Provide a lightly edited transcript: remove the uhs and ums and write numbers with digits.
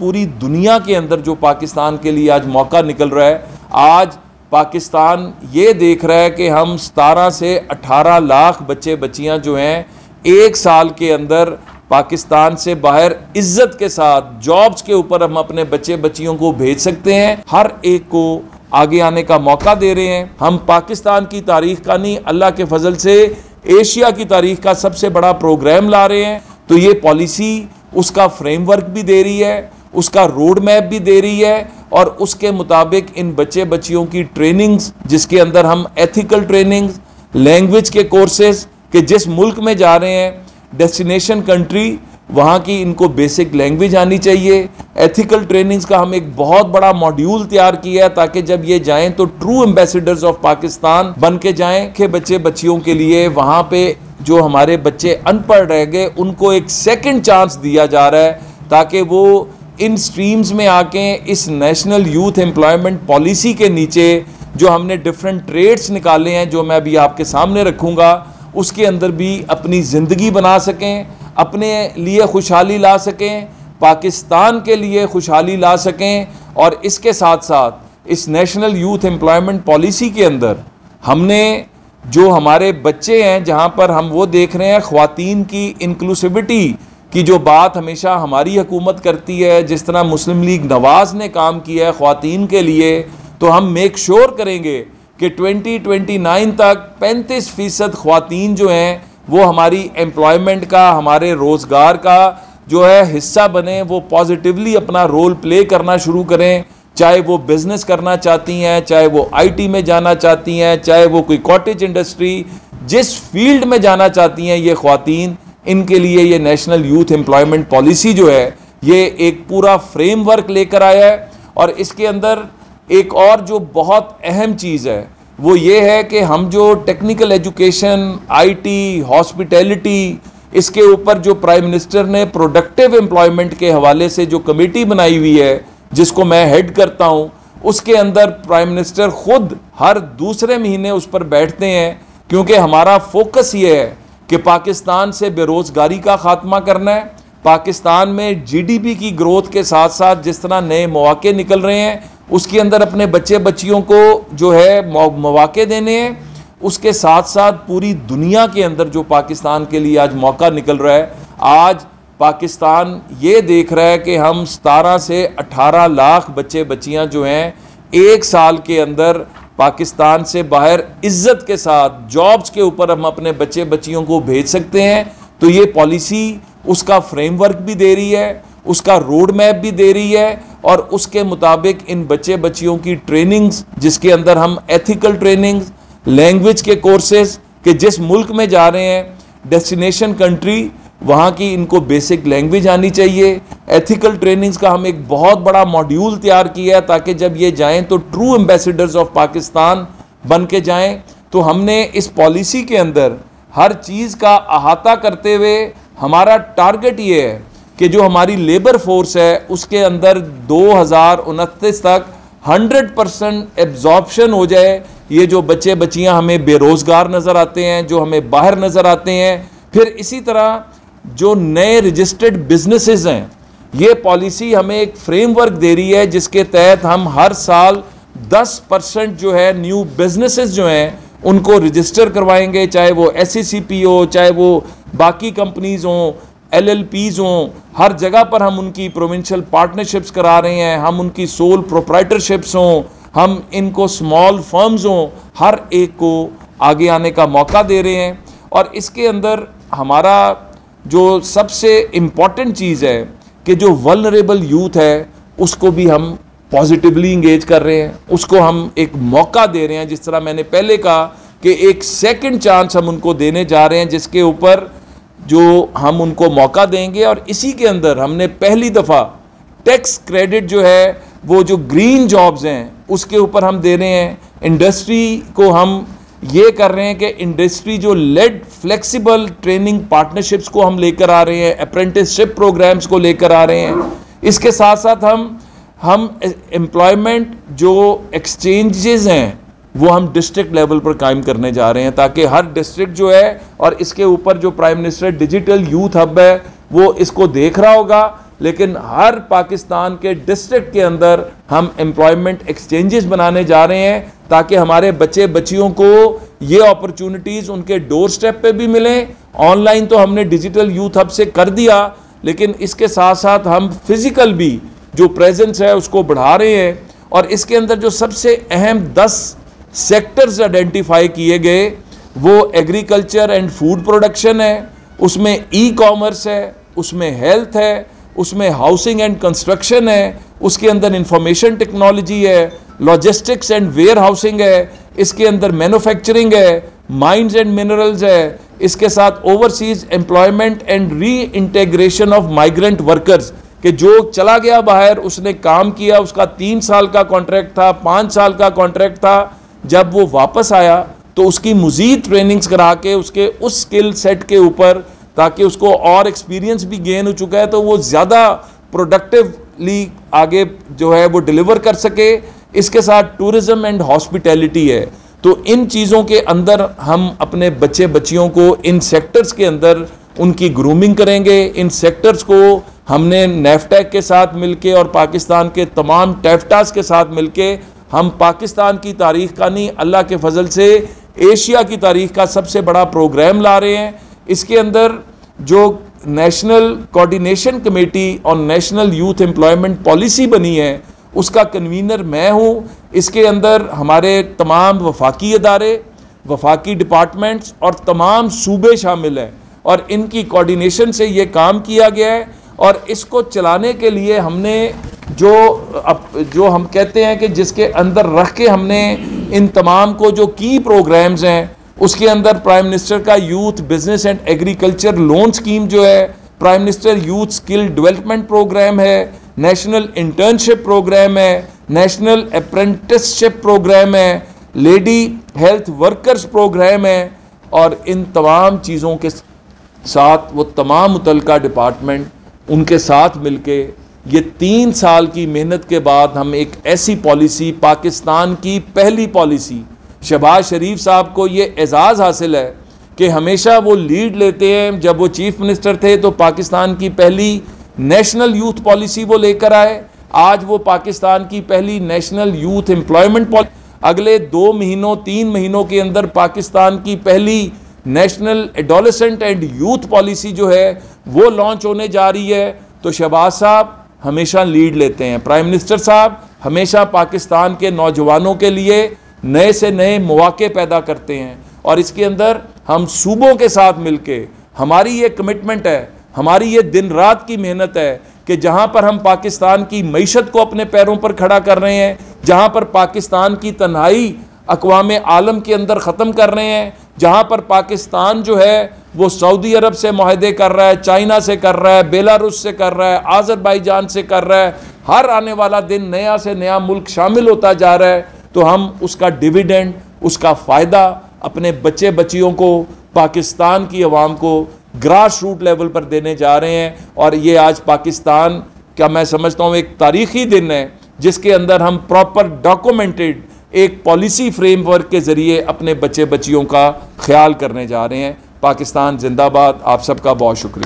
पूरी दुनिया के अंदर जो पाकिस्तान के लिए आज मौका निकल रहा है, आज पाकिस्तान ये देख रहा है कि हम 17 से 18 लाख बच्चे बच्चियां जो हैं 1 साल के अंदर पाकिस्तान से बाहर इज्जत के साथ जॉब्स के ऊपर हम अपने बच्चे बच्चियों को भेज सकते हैं। हर एक को आगे आने का मौका दे रहे हैं। हम पाकिस्तान की तारीख का नहीं, अल्लाह के फजल से एशिया की तारीख का सबसे बड़ा प्रोग्राम ला रहे हैं। तो ये पॉलिसी उसका फ्रेमवर्क भी दे रही है, उसका रोड मैप भी दे रही है और उसके मुताबिक इन बच्चे बच्चियों की ट्रेनिंग्स, जिसके अंदर हम एथिकल ट्रेनिंग्स, लैंग्वेज के कोर्सेज कि जिस मुल्क में जा रहे हैं, डेस्टिनेशन कंट्री, वहाँ की इनको बेसिक लैंग्वेज आनी चाहिए। एथिकल ट्रेनिंग्स का हम एक बहुत बड़ा मॉड्यूल तैयार किया है ताकि जब ये जाएं तो ट्रू एम्बेसडर्स ऑफ पाकिस्तान बन के जाएं कि बच्चे बच्चियों के लिए वहाँ पे जो हमारे बच्चे अनपढ़ रह गए उनको एक सेकंड चांस दिया जा रहा है ताकि वो इन स्ट्रीम्स में आके इस नेशनल यूथ एम्प्लॉयमेंट पॉलिसी के नीचे जो हमने डिफरेंट ट्रेड्स निकाले हैं, जो मैं अभी आपके सामने रखूँगा, उसके अंदर भी अपनी ज़िंदगी बना सकें, अपने लिए खुशहाली ला सकें, पाकिस्तान के लिए खुशहाली ला सकें। और इसके साथ साथ इस नेशनल यूथ एम्प्लॉयमेंट पॉलिसी के अंदर हमने जो हमारे बच्चे हैं, जहां पर हम वो देख रहे हैं ख्वातीन की इंक्लूसिविटी की जो बात हमेशा हमारी हुकूमत करती है, जिस तरह मुस्लिम लीग नवाज़ ने काम किया है ख्वातीन के लिए, तो हम मेक श्योर करेंगे कि 2029 तक 35% ख्वातीन जो हैं वो हमारी एम्प्लॉयमेंट का, हमारे रोज़गार का जो है हिस्सा बने, वो पॉजिटिवली अपना रोल प्ले करना शुरू करें। चाहे वो बिज़नेस करना चाहती हैं, चाहे वो आईटी में जाना चाहती हैं, चाहे वो कोई कॉटेज इंडस्ट्री, जिस फील्ड में जाना चाहती हैं ये ख्वातीन, इनके लिए ये नेशनल यूथ एम्प्लॉयमेंट पॉलिसी जो है ये एक पूरा फ्रेमवर्क लेकर आया है। और इसके अंदर एक और जो बहुत अहम चीज़ है वो ये है कि हम जो टेक्निकल एजुकेशन, आईटी, हॉस्पिटैलिटी, इसके ऊपर जो प्राइम मिनिस्टर ने प्रोडक्टिव एम्प्लॉयमेंट के हवाले से जो कमेटी बनाई हुई है, जिसको मैं हेड करता हूँ, उसके अंदर प्राइम मिनिस्टर खुद हर दूसरे महीने उस पर बैठते हैं, क्योंकि हमारा फोकस ये है कि पाकिस्तान से बेरोज़गारी का खात्मा करना है। पाकिस्तान में जीडीपी की ग्रोथ के साथ साथ जिस तरह नए मौके निकल रहे हैं, उसके अंदर अपने बच्चे बच्चियों को जो है मौके देने हैं। उसके साथ साथ पूरी दुनिया के अंदर जो पाकिस्तान के लिए आज मौका निकल रहा है, आज पाकिस्तान ये देख रहा है कि हम 17 से 18 लाख बच्चे बच्चियां जो हैं 1 साल के अंदर पाकिस्तान से बाहर इज्जत के साथ जॉब्स के ऊपर हम अपने बच्चे बच्चियों को भेज सकते हैं। तो ये पॉलिसी उसका फ्रेमवर्क भी दे रही है, उसका रोड मैप भी दे रही है और उसके मुताबिक इन बच्चे बच्चियों की ट्रेनिंग्स, जिसके अंदर हम एथिकल ट्रेनिंग्स, लैंग्वेज के कोर्सेज कि जिस मुल्क में जा रहे हैं, डेस्टिनेशन कंट्री, वहाँ की इनको बेसिक लैंग्वेज आनी चाहिए। एथिकल ट्रेनिंग्स का हम एक बहुत बड़ा मॉड्यूल तैयार किया है ताकि जब ये जाएं तो ट्रू एम्बेसडर्स ऑफ पाकिस्तान बन के जाएं। तो हमने इस पॉलिसी के अंदर हर चीज़ का अहाता करते हुए हमारा टारगेट ये है कि जो हमारी लेबर फोर्स है उसके अंदर 2029 तक 100% एब्जॉर्प्शन हो जाए। ये जो बच्चे बच्चियां हमें बेरोज़गार नज़र आते हैं, जो हमें बाहर नज़र आते हैं, फिर इसी तरह जो नए रजिस्टर्ड बिजनेसेस हैं, ये पॉलिसी हमें एक फ्रेमवर्क दे रही है जिसके तहत हम हर साल 10% जो है न्यू बिजनेसेस जो हैं उनको रजिस्टर करवाएंगे, चाहे वो SECP हो, चाहे वो बाकी कंपनीज हों, LLPs हों, हर जगह पर हम उनकी प्रोविंशियल पार्टनरशिप्स करा रहे हैं, हम उनकी सोल प्रोप्राइटरशिप्स हों, हम इनको स्मॉल फर्म्स हों, हर एक को आगे आने का मौका दे रहे हैं। और इसके अंदर हमारा जो सबसे इम्पॉर्टेंट चीज़ है कि जो वल्नरेबल यूथ है उसको भी हम पॉजिटिवली इंगेज कर रहे हैं, उसको हम एक मौका दे रहे हैं। जिस तरह मैंने पहले कहा कि एक सेकंड चांस हम उनको देने जा रहे हैं, जिसके ऊपर जो हम उनको मौका देंगे। और इसी के अंदर हमने पहली दफ़ा टैक्स क्रेडिट जो है वो जो ग्रीन जॉब्स हैं उसके ऊपर हम दे रहे हैं। इंडस्ट्री को हम ये कर रहे हैं कि इंडस्ट्री जो लेड फ्लेक्सिबल ट्रेनिंग पार्टनरशिप्स को हम लेकर आ रहे हैं, अप्रेंटिसशिप प्रोग्राम्स को लेकर आ रहे हैं। इसके साथ साथ हम एम्प्लॉयमेंट जो एक्सचेंजेस हैं वो हम डिस्ट्रिक्ट लेवल पर कायम करने जा रहे हैं, ताकि हर डिस्ट्रिक्ट जो है, और इसके ऊपर जो prime minister digital youth hub है वो इसको देख रहा होगा लेकिन हर पाकिस्तान के डिस्ट्रिक्ट के अंदर हम एम्प्लॉयमेंट एक्सचेंजेस बनाने जा रहे हैं ताकि हमारे बच्चे बच्चियों को ये अपॉर्चुनिटीज़ उनके डोर स्टेप पे भी मिलें। ऑनलाइन तो हमने डिजिटल यूथ हब से कर दिया, लेकिन इसके साथ साथ हम फिजिकल भी जो प्रेजेंस है उसको बढ़ा रहे हैं। और इसके अंदर जो सबसे अहम 10 सेक्टर्स आइडेंटिफाई किए गए वो एग्रीकल्चर एंड फूड प्रोडक्शन है, उसमें ई कॉमर्स है, उसमें हेल्थ है, उसमें हाउसिंग एंड कंस्ट्रक्शन है, उसके अंदर इंफॉर्मेशन टेक्नोलॉजी है, लॉजिस्टिक्स एंड वेयर हाउसिंग है, इसके अंदर मैन्युफैक्चरिंग है, माइंस एंड मिनरल्स है, इसके साथ overseas employment and re integration of migrant workers कि जो चला गया बाहर, उसने काम किया, उसका 3 साल का कॉन्ट्रैक्ट था, 5 साल का कॉन्ट्रैक्ट था, जब वो वापस आया तो उसकी मज़ीद ट्रेनिंग्स करा के उसके उस स्किल सेट के ऊपर, ताकि उसको और एक्सपीरियंस भी गेन हो चुका है तो वो ज़्यादा प्रोडक्टिवली आगे जो है वो डिलीवर कर सके। इसके साथ टूरिज़म एंड हॉस्पिटैलिटी है। तो इन चीज़ों के अंदर हम अपने बच्चे बच्चियों को इन सेक्टर्स के अंदर उनकी ग्रूमिंग करेंगे। इन सेक्टर्स को हमने नेफ्टैक के साथ मिलके और पाकिस्तान के तमाम टैफ्टास के साथ मिलके हम पाकिस्तान की तारीख़ का नहीं, अल्लाह के फजल से एशिया की तारीख़ का सबसे बड़ा प्रोग्राम ला रहे हैं। इसके अंदर जो नेशनल कोऑर्डिनेशन कमेटी और नेशनल यूथ एम्प्लॉयमेंट पॉलिसी बनी है उसका कन्वीनर मैं हूँ। इसके अंदर हमारे तमाम वफाकी अदारे, वफाकी डिपार्टमेंट्स और तमाम सूबे शामिल हैं और इनकी कोऑर्डिनेशन से ये काम किया गया है। और इसको चलाने के लिए हमने जो हम कहते हैं कि जिसके अंदर रख के हमने इन तमाम को जो की प्रोग्राम्स हैं उसके अंदर प्राइम मिनिस्टर का youth business and agriculture loan scheme जो है, prime minister youth skill development programme है, नेशनल इंटर्नशिप प्रोग्राम है, नेशनल अप्रेंटिसशिप प्रोग्राम है, लेडी हेल्थ वर्कर्स प्रोग्राम है। और इन तमाम चीज़ों के साथ वो तमाम मुतल्लिका डिपार्टमेंट उनके साथ मिलके ये 3 साल की मेहनत के बाद हम एक ऐसी पॉलिसी, पाकिस्तान की पहली पॉलिसी, शहबाज शरीफ साहब को ये एजाज़ हासिल है कि हमेशा वो लीड लेते हैं। जब वो चीफ मिनिस्टर थे तो पाकिस्तान की पहली नेशनल यूथ पॉलिसी वो लेकर आए, आज वो पाकिस्तान की पहली नेशनल यूथ एम्प्लॉयमेंट पॉलिसी, अगले 2 महीनों 3 महीनों के अंदर पाकिस्तान की पहली national adolescent and youth policy जो है वो लॉन्च होने जा रही है। तो शहबाज साहब हमेशा लीड लेते हैं, प्राइम मिनिस्टर साहब हमेशा पाकिस्तान के नौजवानों के लिए नए से नए मौके पैदा करते हैं। और इसके अंदर हम सूबों के साथ मिलके, हमारी ये कमिटमेंट है, हमारी ये दिन रात की मेहनत है कि जहाँ पर हम पाकिस्तान की मईशत को अपने पैरों पर खड़ा कर रहे हैं, जहाँ पर पाकिस्तान की तन्हाई अक़वाम आलम के अंदर ख़त्म कर रहे हैं, जहाँ पर पाकिस्तान जो है वो सऊदी अरब से मुआहदे कर रहा है, चाइना से कर रहा है, बेलारूस से कर रहा है, आज़रबाईजान से कर रहा है, हर आने वाला दिन नया से नया मुल्क शामिल होता जा रहा है। तो हम उसका डिविडेंड, उसका फ़ायदा अपने बच्चे बच्चियों को, पाकिस्तान की आवाम को ग्रास रूट लेवल पर देने जा रहे हैं। और ये आज पाकिस्तान का मैं समझता हूँ एक तारीख़ी दिन है जिसके अंदर हम प्रॉपर डॉक्यूमेंटेड एक पॉलिसी फ्रेमवर्क के ज़रिए अपने बच्चे बच्चियों का ख्याल करने जा रहे हैं। पाकिस्तान जिंदाबाद। आप सबका बहुत शुक्रिया।